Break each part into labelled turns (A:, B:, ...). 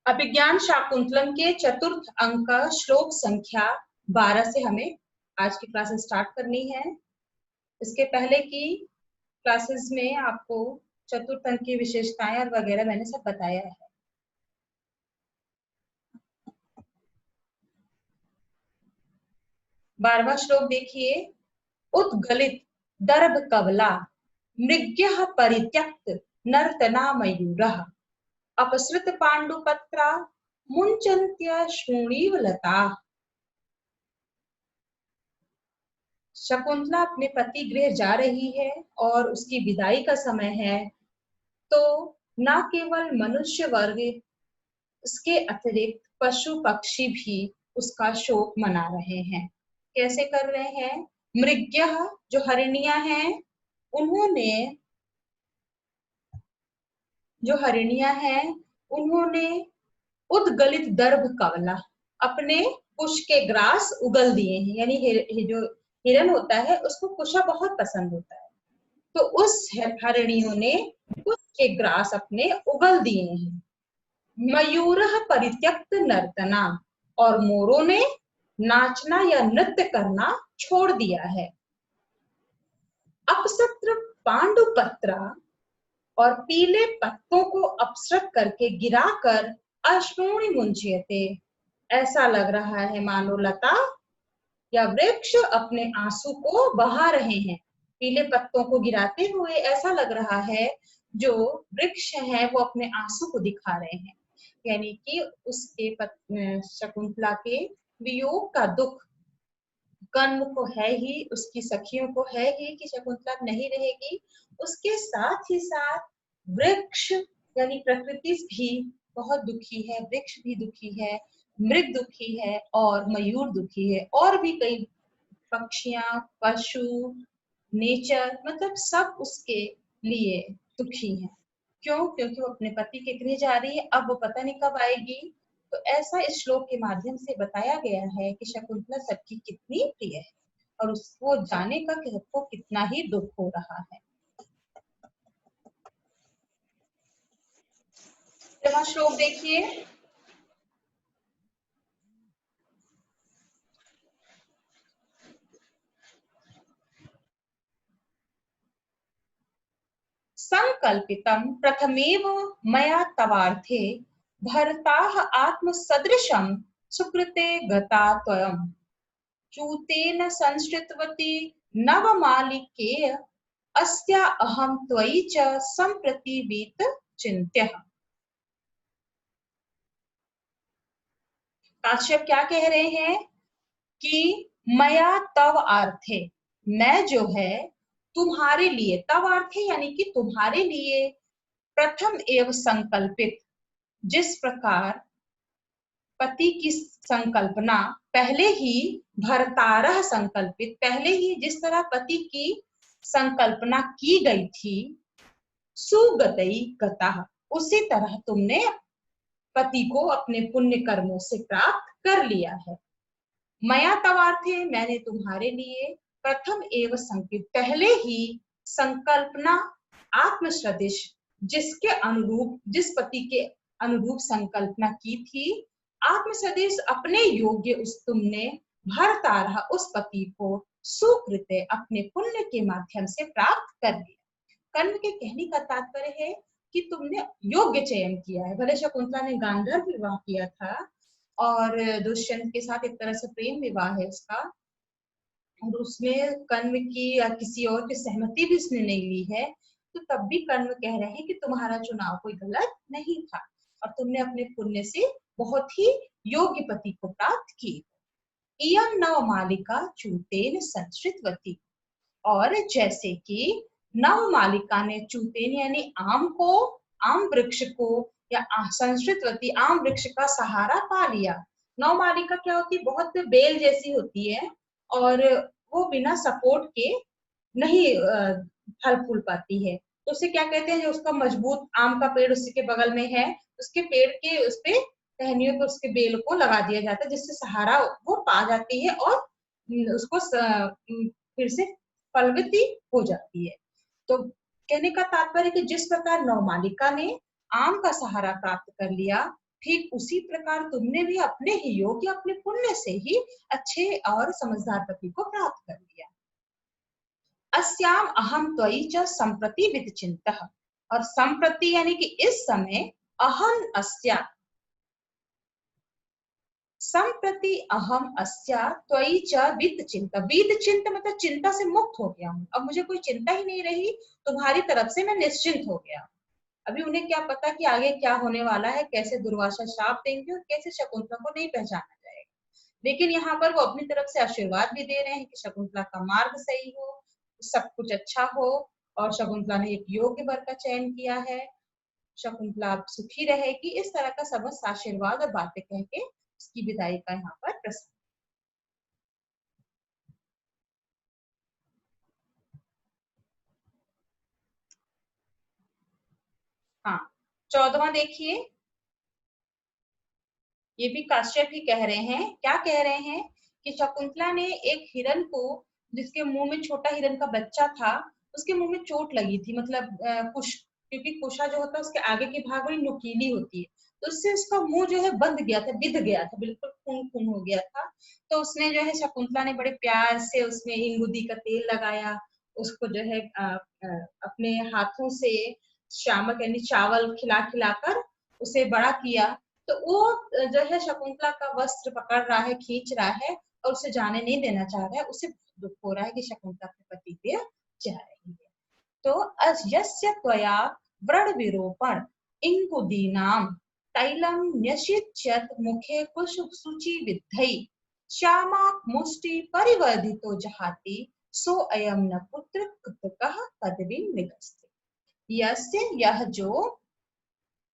A: अभिज्ञान शाकुंतलम के चतुर्थ अंक का श्लोक संख्या 12 से हमें आज की क्लासेस स्टार्ट करनी है। इसके पहले की क्लासेस में आपको चतुर्थ अंक की विशेषताएं और वगैरह मैंने सब बताया है। 12वां श्लोक देखिए। उद्गलित दर्भ कवला मृग्यः परित्यक्त नर्तना मयूरः अपसृत पांडुपत्रा मुंचन्त्य श्रोणीव लता। शकुंतला अपने पति गृह जा रही है और उसकी विदाई का समय है, तो न केवल मनुष्य वर्ग, इसके अतिरिक्त पशु पक्षी भी उसका शोक मना रहे हैं। कैसे कर रहे हैं? मृग्यः जो हरिणियां हैं, उन्होंने उद्गलित दर्भ कवला अपने कुश के ग्रास उगल दिए हैं। यानी जो हिरन होता है उसको कुशा बहुत पसंद होता है, तो उस हरिणियों ने कुश के ग्रास अपने उगल दिए हैं। मयूरः परित्यक्त नर्तना, और मोरों ने नाचना या नृत्य करना छोड़ दिया है। अपसत्र पांडुपत्रा, और पीले पत्तों को अपसृत करके गिराकर अश्रूणि मुंचयते, ऐसा लग रहा है मानो लता या वृक्ष अपने आंसू को बहा रहे हैं। पीले पत्तों को गिराते हुए ऐसा लग रहा है जो वृक्ष है वो अपने आंसू को दिखा रहे हैं। यानी कि उसके शकुंतला के वियोग का दुख कर्ण को है ही, उसकी सखियों को है ही कि शकुंतला नहीं रहेगी। उसके साथ ही साथ वृक्ष यानी प्रकृति भी बहुत दुखी है, वृक्ष भी दुखी है, मृग दुखी है और मयूर दुखी है, और भी कई पक्षियां, पशु, नेचर, मतलब सब उसके लिए दुखी हैं। क्यों? क्योंकि वो अपने पति के गृह जा रही है, अब वो पता नहीं कब आएगी। तो ऐसा इस श्लोक के माध्यम से बताया गया है कि शकुंतला सबकी कितनी प्रिय है और उसको जाने का सबको कितना ही दुख हो रहा है। श्लोक देखिए। संकल्पितम प्रथमेव मया तवार्थे भरताः आत्मसदृशं सुकृते गता त्वयम् चूतेन संश्रितवती नवमालिकेय अस्या अहं त्वयि च संप्रतिवीत चिन्त्यः। काश्यप क्या कह रहे हैं कि मया तव आर्थे, मैं जो है तुम्हारे लिए, तव आर्थे यानी कि तुम्हारे लिए, प्रथम एवं संकल्पित, जिस प्रकार पति की संकल्पना पहले ही, भरतारः संकल्पित, पहले ही जिस तरह पति की संकल्पना की गई थी, सुगतई गतः, उसी तरह तुमने पति को अपने पुण्य कर्मों से प्राप्त कर लिया है। मया तवार्थे, मैंने तुम्हारे लिए, प्रथम एवं संकल्पित, पहले ही संकल्पना आत्मसदृश, जिसके अनुरूप, जिस पति के अनुरूप संकल्पना की थी, आत्मसदृश अपने योग्य उस तुमने भरतारः उस पति को सुकृते अपने पुण्य के माध्यम से प्राप्त कर लिया। कर्ण के कहने का तात्पर्य है कि तुमने योग्य चयन किया है। भले शकुंतला ने गांधर्व विवाह किया था और दुष्यंत के साथ एक तरह से प्रेम विवाह है उसका, और उसमें कर्ण की या किसी और की सहमति भी उसने नहीं ली है, तो तब भी कर्ण कह रहे हैं कि तुम्हारा चुनाव कोई गलत नहीं था और तुमने अपने पुण्य से बहुत ही योग्य पति को प्राप्त की। इयं नवमालिका चूतेन संश्रितवती, और जैसे कि नवमालिका ने चूतेन यानी आम को, आम वृक्ष को, या संश्रितवती आम वृक्ष का सहारा पा लिया। नवमालिका क्या होती है? बहुत बेल जैसी होती है और वो बिना सपोर्ट के नहीं फल फूल पाती है, तो उसे क्या कहते हैं? जो उसका मजबूत आम का पेड़ उसी के बगल में है, उसके पेड़ के उस पे टहनियों को, उसके बेल को लगा दिया जाता है, जिससे सहारा वो पा जाती है और उसको फिर से फलवती हो जाती है। तो कहने का तात्पर्य कि जिस प्रकार नवमालिका ने आम का सहारा प्राप्त कर लिया, ठीक उसी प्रकार तुमने भी अपने ही योग्य, अपने पुण्य से ही अच्छे और समझदार पति को प्राप्त कर लिया। अस्याम अहम त्वयि च संप्रति विचिंतः, और संप्रति यानी कि इस समय, अहम अस्या, संप्रति अहम अस्या त्वयि च विचिंत, विचिंत मतलब चिंता से मुक्त हो गया हूँ, अब मुझे कोई चिंता ही नहीं रही, तुम्हारी तरफ से मैं निश्चिंत हो गया। अभी उन्हें क्या पता कि आगे क्या होने वाला है, कैसे दुर्वासा शाप देंगे और कैसे शकुंतला को नहीं पहचाना जाएगा, लेकिन यहाँ पर वो अपनी तरफ से आशीर्वाद भी दे रहे हैं कि शकुंतला का मार्ग सही हो, सब कुछ अच्छा हो, और शकुंतला ने एक योग्य वर का चयन किया है, शकुंतला सुखी रहेगी, इस तरह का समस्त आशीर्वाद और बातें कह के उसकी विदाई का यहाँ पर प्रसंग। हाँ, 14वां देखिए, ये भी काश्यप ही कह रहे हैं, क्या कह रहे हैं कि शकुंतला ने एक हिरण को, जिसके मुंह में छोटा हिरण का बच्चा था, उसके मुंह में चोट लगी थी, मतलब कुश, क्योंकि कुशा जो होता है उसके आगे की भाग बड़ी नुकीली होती है, तो उससे उसका मुंह जो है बंद गया था, बिध गया था, बिल्कुल खून खून हो गया था। तो उसने जो है, शकुंतला ने बड़े प्यार से उसमें इंगुदी का तेल लगाया, उसको जो है अपने हाथों से शामक यानी चावल खिला खिलाकर उसे बड़ा किया। तो वो जो है शकुंतला का वस्त्र पकड़ रहा है, खींच रहा है, और उसे जाने नहीं देना चाह रहा है, उसे दुख हो रहा है कि शकुंतला के पति देव जा रही है। तो यस्य त्वया व्रण विरोपण इंगुदीनाम तैलम न्यषिच्यत मुखे कुशुक सूचि विद्धि श्यामा मुष्टि परिवर्धितो जहाति सो अयम न पुत्र कृतकः पदवी मृगस्ते। यस्य, यह जो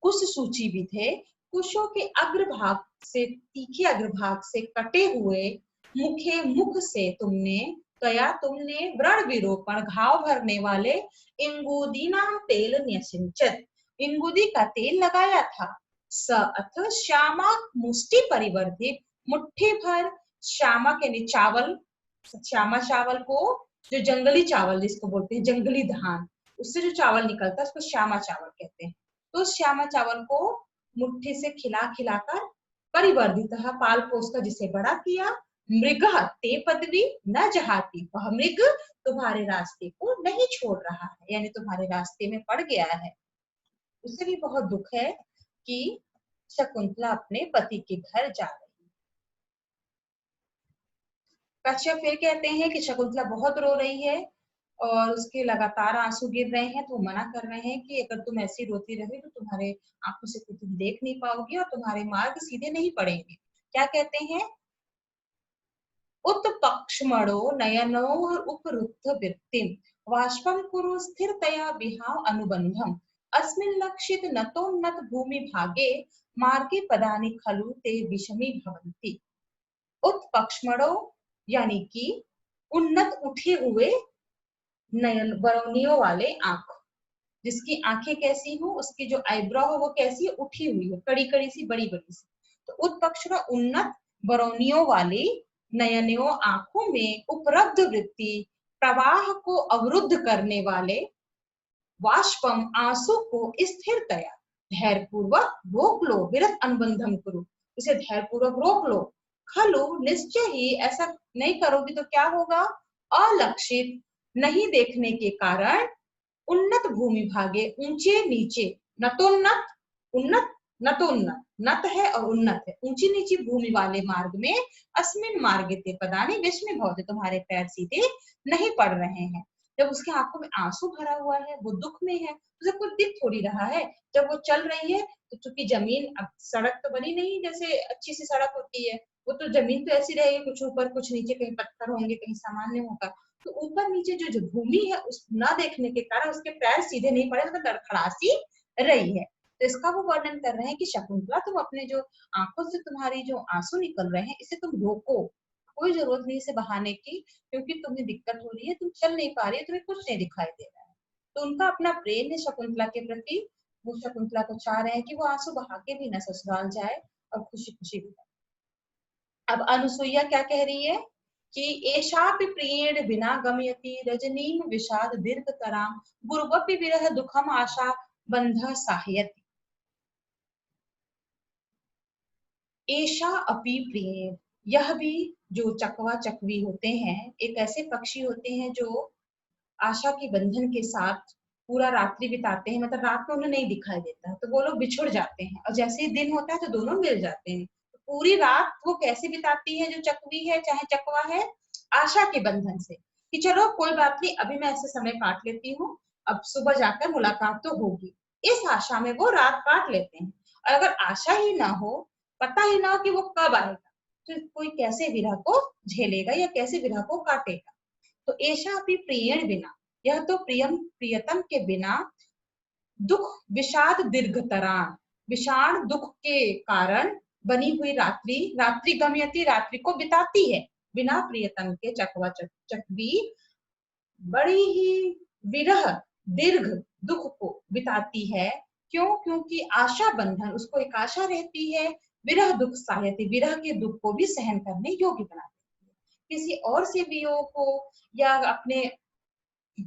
A: कुश सूची भी थे, कुशों के अग्रभाग से, तीखे अग्रभाग से कटे हुए मुखे, मुख से तुमने, कया तुमने व्रण विरोपण घाव भरने वाले इंगुदीनाम तेल न्यसिंचत, इंगुदी का तेल लगाया था। स अथ श्यामा मुष्टि परिवर्धित, मुट्ठी भर श्यामा के चावल, श्यामा चावल को, जो जंगली चावल जिसको बोलते हैं, जंगली धान, उससे जो चावल निकलता है उसको श्यामा चावल कहते हैं। तो श्यामा चावल को मुट्ठी से खिला खिलाकर परिवर्धित, पाल पोस कर जिसे बड़ा किया, मृग ते पदवी न जहाती, वह मृग तुम्हारे रास्ते को नहीं छोड़ रहा है, यानी तुम्हारे रास्ते में पड़ गया है। उसे भी बहुत दुख है कि शकुंतला अपने पति के घर जा रही है। कश्यप फिर कहते हैं कि शकुंतला बहुत रो रही है और उसके लगातार आंसू गिर रहे हैं, तो मना कर रहे हैं कि अगर तुम ऐसी रोती रहे तो तुम्हारे आंखों से कुछ देख नहीं पाओगी और तुम्हारे मार्ग सीधे नहीं पड़ेंगे। क्या कहते हैं? उत्पक्ष्मणो नयनोर उपरुद्ध वृत्तिम वाष्पम कुरु स्थिरतया विहाव अनुबंधम अस्मिन् लक्षित नतोन्नत भूमि भागे मार्गे पदानि खलु ते विषमी भवन्ति। उत्पक्ष्मणो यानी कि उन्नत उठे हुए नयन, बरौनियों वाले आंख, जिसकी आंखें कैसी हो, उसकी जो आईब्रो हो वो कैसी है, उठी हुई हो, कड़ी कड़ी सी, बड़ी बड़ी सी। तो उत्पक्ष उन्नत बरौनियों वाली नयनियों आंखों में उपलब्ध वृत्ति, प्रवाह को अवरुद्ध करने वाले वाष्पम आंसू को स्थिरतया धैर्य पूर्वक रोक लो, विरत अनुबंधम करो, इसे धैर्य पूर्वक रोक लो। खलु निश्चय ही, ऐसा नहीं करोगी तो क्या होगा? अलक्षित, नहीं देखने के कारण, उन्नत भूमि भागे, ऊंचे नीचे, नतोन्नत, उन्नत नतोन्नत, नत है और उन्नत है, ऊंची नीची भूमि वाले मार्ग में, अस्मिन मार्गे ते पदानि विस्मय भवते, तुम्हारे पैर सीधे नहीं पड़ रहे हैं। जब उसके आंखों में आंसू भरा हुआ है, वो दुख में है, उसे कुछ दिख थोड़ी रहा है। जब वो चल रही है तो चूंकि जमीन, अब सड़क तो बनी नहीं जैसे अच्छी सी सड़क होती है, वो तो जमीन तो ऐसी रहेगी, कुछ ऊपर कुछ नीचे, कहीं पत्थर होंगे कहीं सामान्य होगा, तो ऊपर नीचे जो भूमि है उस न देखने के कारण उसके पैर सीधे नहीं पड़े, मतलब लड़खड़ासी रही है। तो इसका वो वर्णन कर रहे हैं कि शकुंतला, तुम अपने जो आंखों से तुम्हारी जो आंसू निकल रहे हैं, इसे तुम रोको, कोई जरूरत नहीं इसे बहाने की, क्योंकि तुम्हें दिक्कत हो रही है, तुम चल नहीं पा रही है, तुम्हें कुछ नहीं दिखाई दे रहा है। तो उनका अपना प्रेम है शकुंतला के प्रति, वो शकुंतला को चाह रहे हैं कि वो आंसू बहा के भी न ससुराल जाए और खुशी खुशी बिताए। अब अनुसुईया क्या कह रही है कि एषापि प्रियेण बिना गमयति रजनीम विषाद दीर्घतराम गुरुवपि विरह दुखम आशा बंध साहयति। एषा अपि प्रिय, यह भी, जो चकवा चकवी होते हैं, एक ऐसे पक्षी होते हैं जो आशा के बंधन के साथ पूरा रात्रि बिताते हैं, मतलब रात में उन्हें नहीं दिखाई देता तो वो लोग बिछुड़ जाते हैं और जैसे ही दिन होता है तो दोनों मिल जाते हैं। तो पूरी रात वो कैसे बिताती है जो चकवी है चाहे चकवा है, आशा के बंधन से कि चलो कोई बात नहीं, अभी मैं ऐसे समय काट लेती हूँ, अब सुबह जाकर मुलाकात तो होगी, इस आशा में वो रात काट लेते हैं। और अगर आशा ही ना हो, पता ही ना हो कि वो कब आएगा, तो कोई कैसे विरह को झेलेगा या कैसे विरह को काटेगा। तो ऐसा भी प्रियण बिना, यह तो प्रियम प्रियतम के बिना दुख विषाद दीर्घतरा, विषाण दुख के कारण बनी हुई रात्रि, रात्रि गमयती, रात्रि को बिताती है, बिना प्रियतम के चकवा चकवी बड़ी ही विरह दीर्घ दुख को बिताती है। क्यों? क्योंकि आशा बंधन, उसको एक आशा रहती है, विरह दुख सहायती, विरह के दुख को भी सहन करने योग्य बनाती है। किसी और से वियोग हो या अपने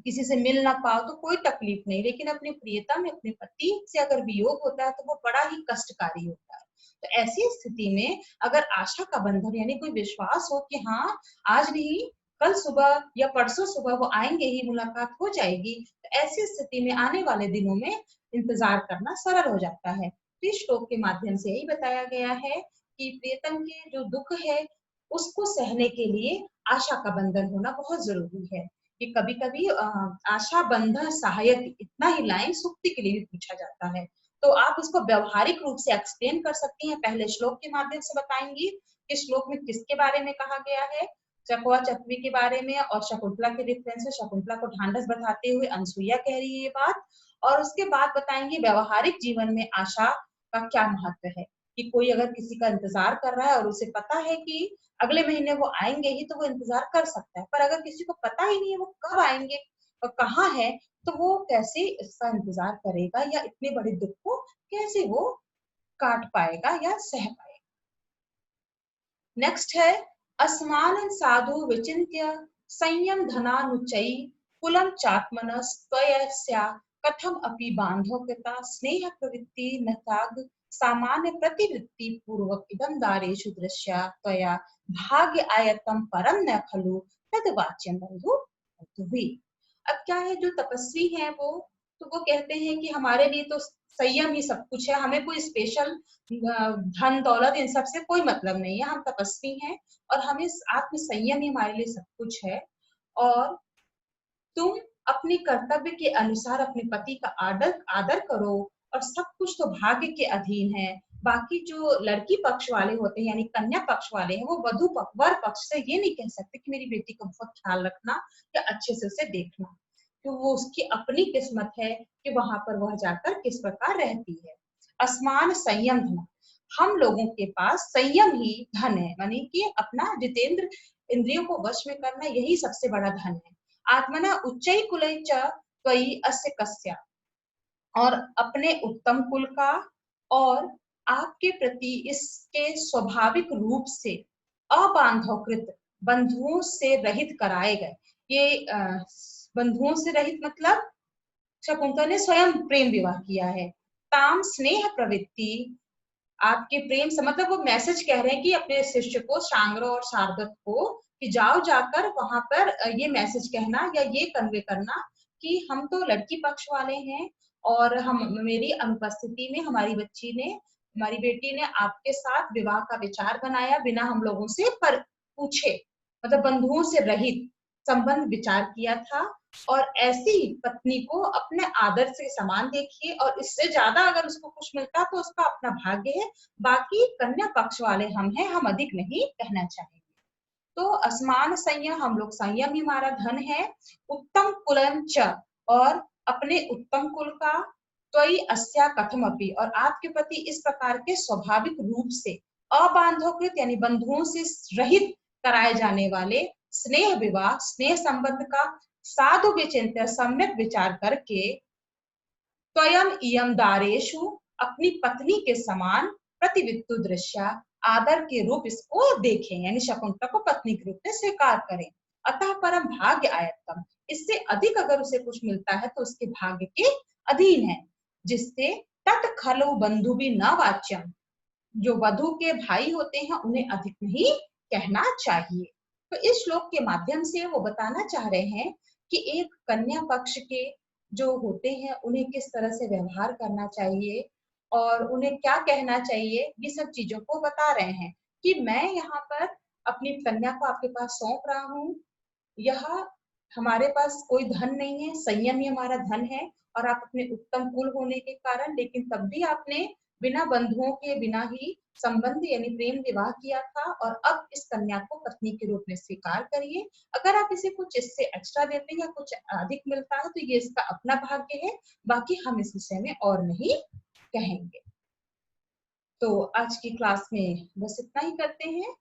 A: किसी से मिल ना पाओ तो कोई तकलीफ नहीं, लेकिन अपने प्रियतम, अपने पति से अगर वियोग होता है तो वो बड़ा ही कष्टकारी होता है। तो ऐसी स्थिति में अगर आशा का बंधन यानी कोई विश्वास हो कि हाँ आज नहीं कल सुबह या परसों सुबह वो आएंगे ही, मुलाकात हो जाएगी, तो ऐसी स्थिति में आने वाले दिनों में इंतजार करना सरल हो जाता है। तो इस श्लोक के माध्यम से यही बताया गया है कि प्रियतम के जो दुख है उसको सहने के लिए आशा का बंधन होना बहुत जरूरी है। कि कभी कभी आशा बंधन सहायक, इतना ही लाइन सूक्ति के लिए भी पूछा जाता है, तो आप इसको व्यवहारिक रूप से एक्सप्लेन कर सकती हैं, पहले श्लोक के माध्यम से बताएंगी कि श्लोक में किसके बारे में कहा गया है, चकवा चकवी के बारे में, और शकुंतला के रेफरेंस से शकुंतला को ढांढस बताते हुए अनसुईया कह रही है ये बात, और उसके बाद बताएंगे व्यवहारिक जीवन में आशा का क्या महत्व है, कि कोई अगर किसी का इंतजार कर रहा है और उसे पता है कि अगले महीने वो आएंगे ही, तो वो इंतजार कर सकता है, पर अगर किसी को पता ही नहीं है वो कब आएंगे और कहाँ है, तो वो कैसे इसका इंतजार करेगा या इतने बड़े दुख को कैसे वो काट पाएगा या सह पाएगा। नेक्स्ट है अस्मान साधु विचिन्त्य संयम धनानुचयी कुलम चात्मनस्त्वयस्या कथम अपि बांधव्यता स्नेह प्रवृत्ति न त्याग सामान्य प्रतिवृत्ति पूर्वक इदम दारेषु दृश्या त्वया भाग्य आयतम परम न खलु तद वाच्यम बंधु भी। अब क्या है, जो तपस्वी हैं वो, तो वो कहते हैं कि हमारे लिए तो संयम ही सब कुछ है, हमें कोई स्पेशल धन दौलत इन सब से कोई मतलब नहीं है, हम तपस्वी हैं और हमें आत्म संयम ही हमारे लिए सब कुछ है। और तुम अपने कर्तव्य के अनुसार अपने पति का आदर आदर करो, और सब कुछ तो भाग्य के अधीन है। बाकी जो लड़की पक्ष वाले होते हैं यानी कन्या पक्ष वाले हैं, वो वधु वर पक्ष से ये नहीं कह सकते कि मेरी बेटी का बहुत ख्याल रखना या अच्छे से उसे देखना, तो वो उसकी अपनी किस्मत है कि वहां पर वह जाकर किस प्रकार रहती है। असमान संयम धन, हम लोगों के पास संयम ही धन है, यानी कि अपना जितेंद्र इंद्रियों को वश में करना, यही सबसे बड़ा धन है। आत्मना उच्चई कुलई च त्वयि अस्य कस्या, और अपने उत्तम कुल का और आपके प्रति इसके स्वाभाविक रूप से अबांधवकृत, बंधुओं से रहित कराए गए। ये बंधुओं से रहित मतलब शकुंतला ने स्वयं प्रेम विवाह किया है। ताम स्नेह प्रवृत्ति, आपके प्रेम से मतलब वो मैसेज कह रहे हैं कि अपने शिष्य को शांग्रो और शारदत को कि जाओ जाकर वहां पर ये मैसेज कहना या ये कन्वे करना कि हम तो लड़की पक्ष वाले हैं और हम मेरी अनुपस्थिति में हमारी बेटी ने आपके साथ विवाह का विचार बनाया बिना हम लोगों से पर पूछे, मतलब बंधुओं से रहित संबंध विचार किया था। और ऐसी पत्नी को अपने आदर से समान देखिए, और इससे ज्यादा अगर उसको कुछ मिलता तो उसका अपना भाग्य है, बाकी कन्या पक्ष वाले हम हैं, हम अधिक नहीं कहना चाहेंगे। तो असमान संयम, हम लोग संयम ही हमारा धन है। उत्तम कुलम च, और अपने उत्तम कुल का, त्वयि अस्या कथम अपि, और आपके प्रति इस प्रकार के स्वाभाविक रूप से अबांधवकृत यानी बंधुओं से रहित कराए जाने वाले स्नेह विवाह, स्नेह संबंध का साधु विचिंत्य सम्यक विचार करके स्वयं इयम दारेशु, अपनी पत्नी के समान प्रतिवित्तु दृश्या, आदर के रूप इसको देखें, यानी शकुंतला को पत्नी के रूप में स्वीकार करें। अतः परम भाग्य आयतम, इससे अधिक अगर उसे कुछ मिलता है तो उसके भाग्य के अधीन है। जिससे तत् खलु बंधु भी न वाच्यम, जो वधु के भाई होते हैं उन्हें अधिक नहीं कहना चाहिए। तो इस श्लोक के माध्यम से वो बताना चाह रहे हैं कि एक कन्या पक्ष के जो होते हैं उन्हें किस तरह से व्यवहार करना चाहिए और उन्हें क्या कहना चाहिए, ये सब चीजों को बता रहे हैं कि मैं यहाँ पर अपनी कन्या को आपके पास सौंप रहा हूँ। यह हमारे पास कोई धन नहीं है, संयम ही हमारा धन है। और आप अपने उत्तम कुल होने के कारण, लेकिन तब भी आपने बिना बंधुओं के, बिना ही संबंध यानी प्रेम विवाह किया था, और अब इस कन्या को पत्नी के रूप में स्वीकार करिए। अगर आप इसे कुछ इससे एक्स्ट्रा देते हैं या कुछ अधिक मिलता है तो ये इसका अपना भाग्य है, बाकी हम इस विषय में और नहीं कहेंगे। तो आज की क्लास में बस इतना ही करते हैं।